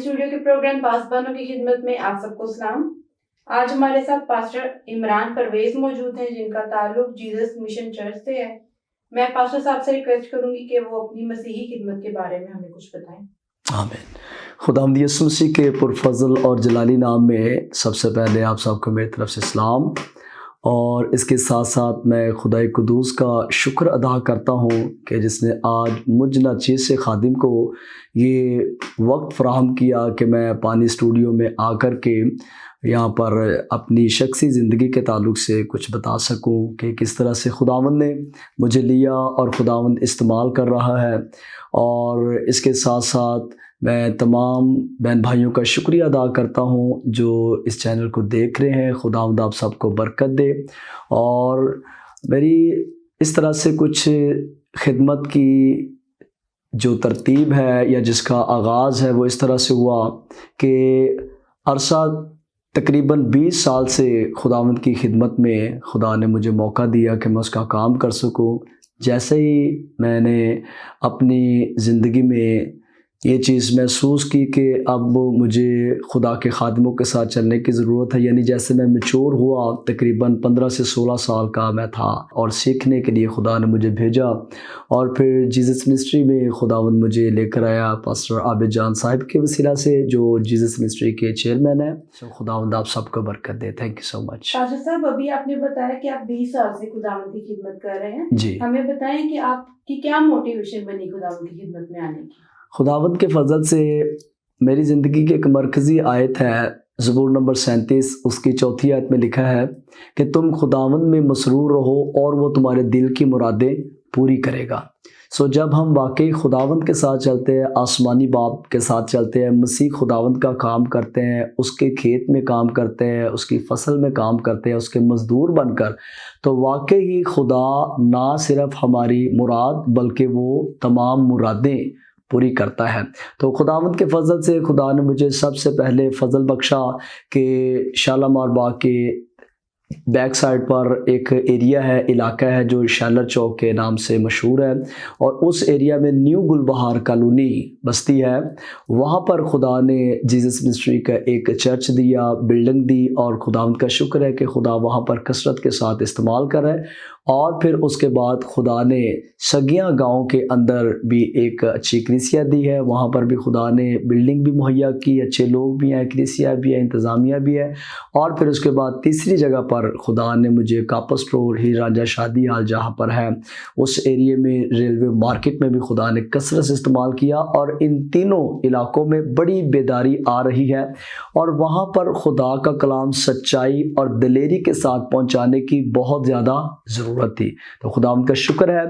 Studio کے programme پاسبانوں کی خدمت میں آپ سب کو سلام۔ آج ہمارے ساتھ پاسٹر عمران پرویز موجود ہیں جن کا تعلق جیزس مشن چرچ سے ہے۔ میں پاسٹر صاحب سے ریکویسٹ کروں گی کہ وہ اپنی مسیحی خدمت کے بارے میں ہمیں کچھ بتائیں۔ آمین۔ خداوند یسوع مسیح کے پرفضل اور جلالی نام میں سب سے پہلے آپ سب کو میری طرف سے سلام، اور اس کے ساتھ ساتھ میں خدائے قدوس کا شکر ادا کرتا ہوں کہ جس نے آج مجھ ناچیز سے خادم کو یہ وقت فراہم کیا کہ میں پانی اسٹوڈیو میں آ کر کے یہاں پر اپنی شخصی زندگی کے تعلق سے کچھ بتا سکوں کہ کس طرح سے خداوند نے مجھے لیا اور خداوند استعمال کر رہا ہے۔ اور اس کے ساتھ ساتھ میں تمام بہن بھائیوں کا شکریہ ادا کرتا ہوں جو اس چینل کو دیکھ رہے ہیں۔ خداوند آپ سب کو برکت دے۔ اور میری اس طرح سے کچھ خدمت کی جو ترتیب ہے یا جس کا آغاز ہے وہ اس طرح سے ہوا کہ عرصہ تقریباً 20 سال سے خداوند کی خدمت میں خدا نے مجھے موقع دیا کہ میں اس کا کام کر سکوں۔ جیسے ہی میں نے اپنی زندگی میں یہ چیز محسوس کی کہ اب مجھے خدا کے خادموں کے ساتھ چلنے کی ضرورت ہے، یعنی جیسے میں میچور ہوا، تقریباً 15 سے 16 سال کا میں تھا، اور سیکھنے کے لیے خدا نے مجھے بھیجا، اور پھر جیزس منسٹری میں خداوند مجھے لے کر آیا پاسٹر عابد جان صاحب کے وسیلہ سے جو جیزس منسٹری کے چیئرمین ہیں۔ خداوند آپ سب کو برکت دے۔ Thank you so much. Pastor صاحب، ابھی آپ نے بتایا کہ آپ 20 سال سے خداوند کی خدمت کر رہے ہیں۔ جی، ہمیں بتائیں کہ آپ کی کیا موٹیویشن بنی خداوند کی خدمت میں آنے کی؟ خداوند کے فضل سے میری زندگی کی ایک مرکزی آیت ہے، زبور نمبر 37، اس کی 4 آیت میں لکھا ہے کہ تم خداوند میں مسرور رہو اور وہ تمہارے دل کی مرادیں پوری کرے گا۔ جب ہم واقعی خداوند کے ساتھ چلتے ہیں، آسمانی باپ کے ساتھ چلتے ہیں، مسیح خداوند کا کام کرتے ہیں، اس کے کھیت میں کام کرتے ہیں، اس کی فصل میں کام کرتے ہیں، اس کے مزدور بن کر، تو واقعی خدا نہ صرف ہماری مراد بلکہ وہ تمام مرادیں پوری کرتا ہے۔ تو خداوند کے فضل سے خدا نے مجھے سب سے پہلے فضل بخشا کہ شالامار باغ کے بیک سائڈ پر ایک ایریا ہے، علاقہ ہے جو شیلر چوک کے نام سے مشہور ہے، اور اس ایریا میں نیو گل بہار کالونی بستی ہے، وہاں پر خدا نے جیزس منسٹری کا ایک چرچ دیا، بلڈنگ دی، اور خداوند کا شکر ہے کہ خدا وہاں پر کثرت کے ساتھ استعمال کر رہا ہے۔ اور پھر اس کے بعد خدا نے سگیاں گاؤں کے اندر بھی ایک اچھی کلیسیا دی ہے، وہاں پر بھی خدا نے بلڈنگ بھی مہیا کی، اچھے لوگ بھی ہیں، کلیسیا بھی ہے، انتظامیہ بھی ہے۔ اور پھر اس کے بعد تیسری جگہ پر خدا نے مجھے کاپس روڈ ہی رانجھا شادی حال جہاں پر ہے اس ایریے میں ریلوے مارکیٹ میں بھی خدا نے کثرت سے استعمال کیا، اور ان تینوں علاقوں میں بڑی بیداری آ رہی ہے، اور وہاں پر خدا کا کلام سچائی اور دلیری کے ساتھ پہنچانے کی بہت زیادہ ضرورت تھی۔ تو خدا ان کا شکر ہے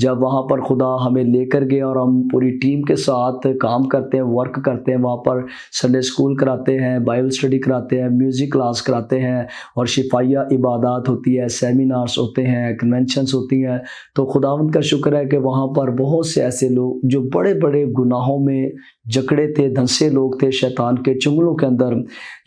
جب وہاں پر خدا ہمیں لے کر گیا اور ہم پوری ٹیم کے ساتھ کام کرتے ہیں، ورک کرتے ہیں، وہاں پر سنڈے اسکول کراتے ہیں، بائبل اسٹڈی کراتے ہیں، میوزک کلاس کراتے ہیں، اور شفائیہ عبادات ہوتی ہے، سیمینارز ہوتے ہیں، کنونشنز ہوتی ہیں۔ تو خداوند کا شکر ہے کہ وہاں پر بہت سے ایسے لوگ جو بڑے بڑے گناہوں میں جکڑے تھے، دھنسے لوگ تھے، شیطان کے چنگلوں کے اندر،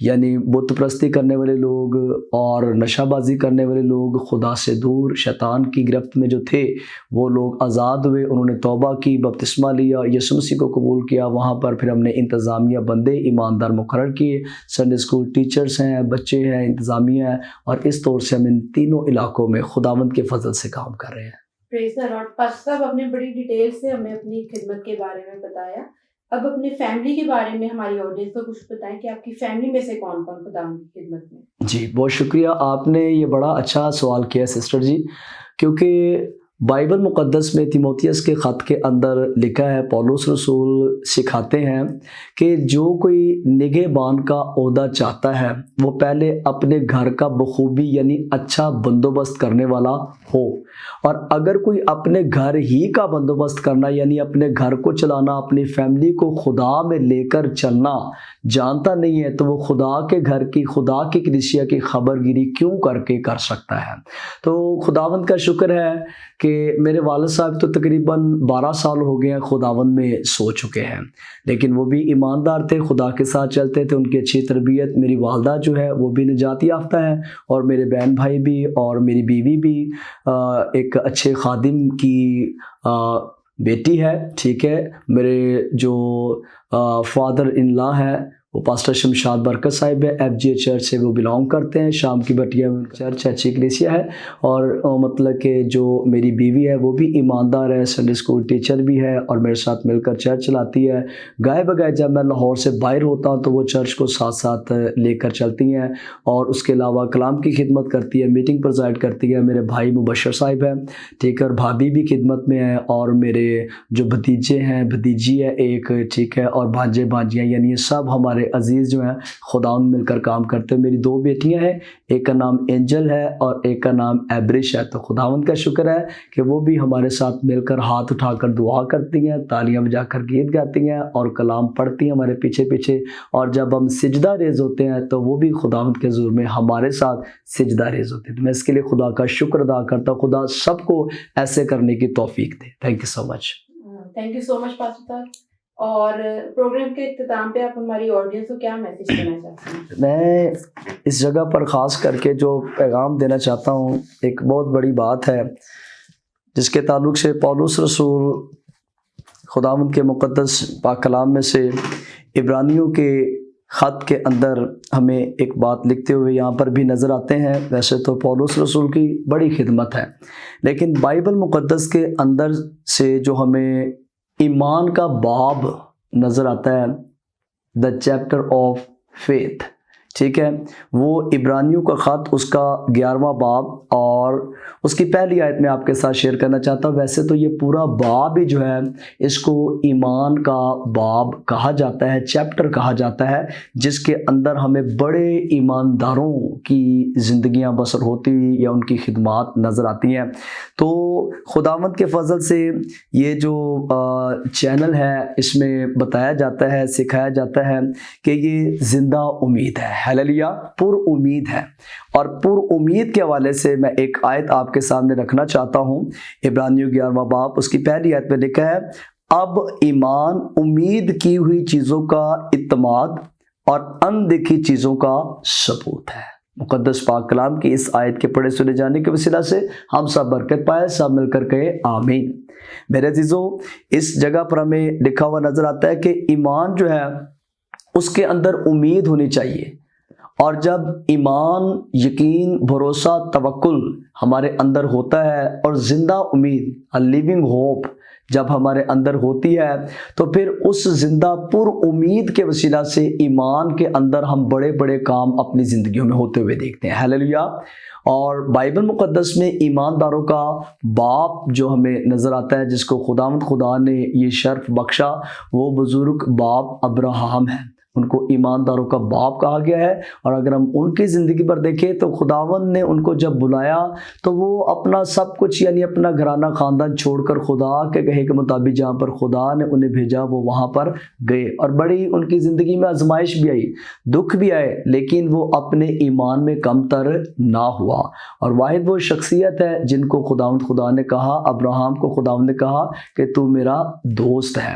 یعنی بت پرستی کرنے والے لوگ اور نشہ بازی کرنے والے لوگ، خدا سے دور شیطان کی گرفت میں جو تھے، وہ لوگ آزاد ہوئے، انہوں نے توبہ کی، بپتسمہ لیا، یسوع مسیح کو قبول کیا۔ وہاں پر پھر ہم نے انتظامیہ بندے ایماندار مقرر کیے، سنڈے اسکول ٹیچرز ہیں، بچے ہیں، انتظامیہ ہیں، اور اس طور سے ہم ان تینوں علاقوں میں خداوند کے فضل سے کام کر رہے ہیں۔ پریز دی لارڈ۔ پاسٹر صاحب، آپ نے بڑی ڈیٹیل سے ہمیں اپنی خدمت کے بارے میں بتایا۔ اب اپنی فیملی کے بارے میں ہماری آڈینس کو کچھ بتائیں کہ آپ کی فیملی میں سے کون کون خداوند کی خدمت میں؟ جی، بہت شکریہ، آپ نے یہ بڑا اچھا سوال کیا سسٹر جی، کیونکہ بائبل مقدس میں تیموتھیوس کے خط کے اندر لکھا ہے، پولس رسول سکھاتے ہیں کہ جو کوئی نگہبان کا عہدہ چاہتا ہے وہ پہلے اپنے گھر کا بخوبی یعنی اچھا بندوبست کرنے والا ہو، اور اگر کوئی اپنے گھر ہی کا بندوبست کرنا یعنی اپنے گھر کو چلانا، اپنی فیملی کو خدا میں لے کر چلنا جانتا نہیں ہے، تو وہ خدا کے گھر کی، خدا کی کلیسیا کی خبر گیری کیوں کر سکتا ہے؟ تو خداوند کا شکر ہے کہ میرے والد صاحب تو تقریباً 12 سال ہو گئے ہیں خداوند میں سو چکے ہیں، لیکن وہ بھی ایماندار تھے، خدا کے ساتھ چلتے تھے، ان کی اچھی تربیت، میری والدہ جو ہے وہ بھی نجات یافتہ ہے، اور میرے بہن بھائی بھی، اور میری بیوی بھی ایک اچھے خادم کی بیٹی ہے, ٹھیک ہے. میرے جو فادر ان لا ہے وہ پاسٹر شمشاد برکت صاحب ہے, ایف جی اے چرچ سے وہ بلانگ کرتے ہیں. شام کی بٹیا میں چرچ اچھی کلیسیا ہے. اور مطلب کہ جو میری بیوی ہے وہ بھی ایماندار ہے, سنڈے اسکول ٹیچر بھی ہے اور میرے ساتھ مل کر چرچ چلاتی ہے. گائے بگائے جب میں لاہور سے باہر ہوتا ہوں تو وہ چرچ کو ساتھ ساتھ لے کر چلتی ہیں. اور اس کے علاوہ کلام کی خدمت کرتی ہے, میٹنگ پرزائڈ کرتی ہے. میرے بھائی مبشر صاحب ہیں, ٹھیک ہے, اور بھابھی بھی خدمت میں ہیں. اور میرے جو بھتیجے ہیں, بھتیجی ہے ایک, ٹھیک ہے, اور بھانجے بھانجیاں, یعنی یہ سب ہمارے عزیز جو ہیں خداوند مل کر کام کرتے ہیں. میری 2 بیٹیاں ہیں, ایک کا نام اینجل ہے اور ایک کا نام ایبرش ہے. تو خداوند کا شکر ہے کہ وہ بھی ہمارے ساتھ مل کر ہاتھ اٹھا کر دعا کرتی ہیں, تالیاں بجا کر گیت گاتی ہیں اور کلام پڑھتی ہیں ہمارے پیچھے پیچھے. اور جب ہم سجدہ ریز ہوتے ہیں تو وہ بھی خداوند کے حضور میں ہمارے ساتھ سجدہ ریز ہوتے ہیں. تو میں اس کے لیے خدا کا شکر ادا کرتا ہوں. خدا سب کو ایسے کرنے کی توفیق دے. Thank you so much. Thank you so much pastor صاحب. اور پروگرام کے اختتام پہ آپ ہماری آڈینس کو کیا میسج دینا چاہتے ہیں؟ میں اس جگہ پر خاص کر کے جو پیغام دینا چاہتا ہوں, ایک بہت بڑی بات ہے جس کے تعلق سے پولس رسول خداوند کے مقدس پاک کلام میں سے عبرانیوں کے خط کے اندر ہمیں ایک بات لکھتے ہوئے یہاں پر بھی نظر آتے ہیں. ویسے تو پولس رسول کی بڑی خدمت ہے, لیکن بائبل مقدس کے اندر سے جو ہمیں ایمان کا باب نظر آتا ہے, دا چیپٹر آف فیتھ, ٹھیک ہے, وہ عبرانیوں کا خط اس کا 11واں باب اور اس کی پہلی آیت میں آپ کے ساتھ شیئر کرنا چاہتا ہوں. ویسے تو یہ پورا باب ہی جو ہے اس کو ایمان کا باب کہا جاتا ہے, چیپٹر کہا جاتا ہے, جس کے اندر ہمیں بڑے ایمانداروں کی زندگیاں بسر ہوتی ہوئی یا ان کی خدمات نظر آتی ہیں. تو خداوند کے فضل سے یہ جو چینل ہے اس میں بتایا جاتا ہے, سکھایا جاتا ہے کہ یہ زندہ امید ہے. ہیلیلویا, پر امید ہے. اور پر امید کے حوالے سے میں ایک آیت آپ کے سامنے رکھنا چاہتا ہوں. عبرانیوں 11واں باب اس کی پہلی آیت میں لکھا ہے, اب ایمان امید کی ہوئی چیزوں کا اعتماد اور اندیکھی چیزوں کا ثبوت ہے. مقدس پاک کلام کی اس آیت کے پڑھے سنے جانے کے وسیلہ سے ہم سب برکت پائے, سب مل کر کہے آمین. میرے عزیزوں, اس جگہ پر ہمیں لکھا ہوا نظر آتا ہے کہ ایمان جو ہے اس کے اندر امید ہونی چاہیے. اور جب ایمان, یقین, بھروسہ, توکل ہمارے اندر ہوتا ہے اور زندہ امید, لیونگ ہوپ جب ہمارے اندر ہوتی ہے, تو پھر اس زندہ پر امید کے وسیلہ سے ایمان کے اندر ہم بڑے بڑے کام اپنی زندگیوں میں ہوتے ہوئے دیکھتے ہیں. ہیلیلویا. اور بائبل مقدس میں ایمانداروں کا باپ جو ہمیں نظر آتا ہے, جس کو خداوند خدا نے یہ شرف بخشا, وہ بزرگ باپ ابراہم ہے. ان کو ایمانداروں کا باپ کہا گیا ہے. اور اگر ہم ان کی زندگی پر دیکھیں تو خداوند نے ان کو جب بلایا تو وہ اپنا سب کچھ, یعنی اپنا گھرانہ خاندان چھوڑ کر خدا کے کہے کے مطابق جہاں پر خدا نے انہیں بھیجا وہ وہاں پر گئے. اور بڑی ان کی زندگی میں آزمائش بھی آئی, دکھ بھی آئے, لیکن وہ اپنے ایمان میں کمتر نہ ہوا. اور واحد وہ شخصیت ہے جن کو خدا نے کہا, ابراہم کو خداوند نے کہا کہ تو میرا دوست ہے.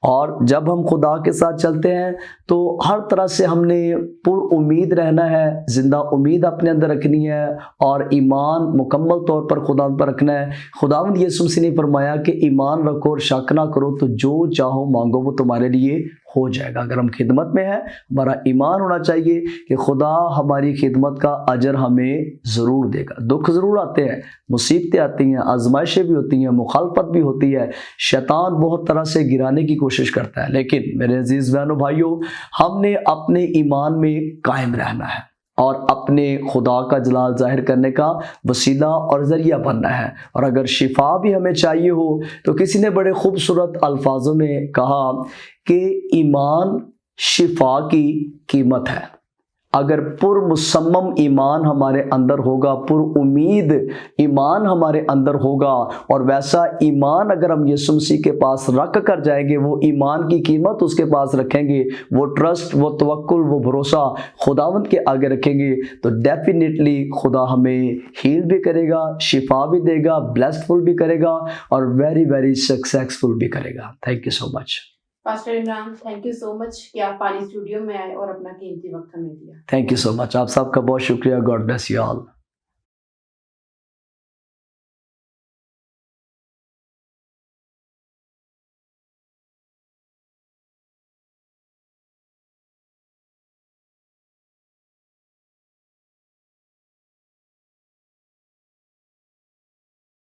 اور جب ہم خدا کے ساتھ چلتے ہیں تو ہر طرح سے ہم نے پر امید رہنا ہے, زندہ امید اپنے اندر رکھنی ہے اور ایمان مکمل طور پر خداوند پر رکھنا ہے. خداوند یسوع مسیح نے فرمایا کہ ایمان رکھو اور شک نہ کرو, تو جو چاہو مانگو وہ تمہارے لیے ہو جائے گا. اگر ہم خدمت میں ہیں, ہمارا ایمان ہونا چاہیے کہ خدا ہماری خدمت کا اجر ہمیں ضرور دے گا. دکھ ضرور آتے ہیں, مصیبتیں آتی ہیں, آزمائشیں بھی ہوتی ہیں, مخالفت بھی ہوتی ہے, شیطان بہت طرح سے گرانے کی کوشش کرتا ہے, لیکن میرے عزیز بہنوں بھائیوں, ہم نے اپنے ایمان میں قائم رہنا ہے اور اپنے خدا کا جلال ظاہر کرنے کا وسیلہ اور ذریعہ بننا ہے. اور اگر شفا بھی ہمیں چاہیے ہو تو کسی نے بڑے خوبصورت الفاظوں میں کہا کہ ایمان شفا کی قیمت ہے. اگر پر مصمم ایمان ہمارے اندر ہوگا, پر امید ایمان ہمارے اندر ہوگا, اور ویسا ایمان اگر ہم یسوع مسیح کے پاس رکھ کر جائیں گے, وہ ایمان کی قیمت اس کے پاس رکھیں گے, وہ ٹرسٹ, وہ توکل, وہ بھروسہ خداوند کے آگے رکھیں گے, تو ڈیفینیٹلی خدا ہمیں ہیل بھی کرے گا, شفا بھی دے گا, بلیسفل بھی کرے گا اور ویری ویری سکسیسفل بھی کرے گا. Thank you so much. Pastor Imran, thank you so much کہ آپ پانی اسٹوڈیو میں آئے اور اپنا قیمتی وقت ہمیں دیا. تھینک یو سو مچ. آپ سب کا بہت شکریہ. God bless you all.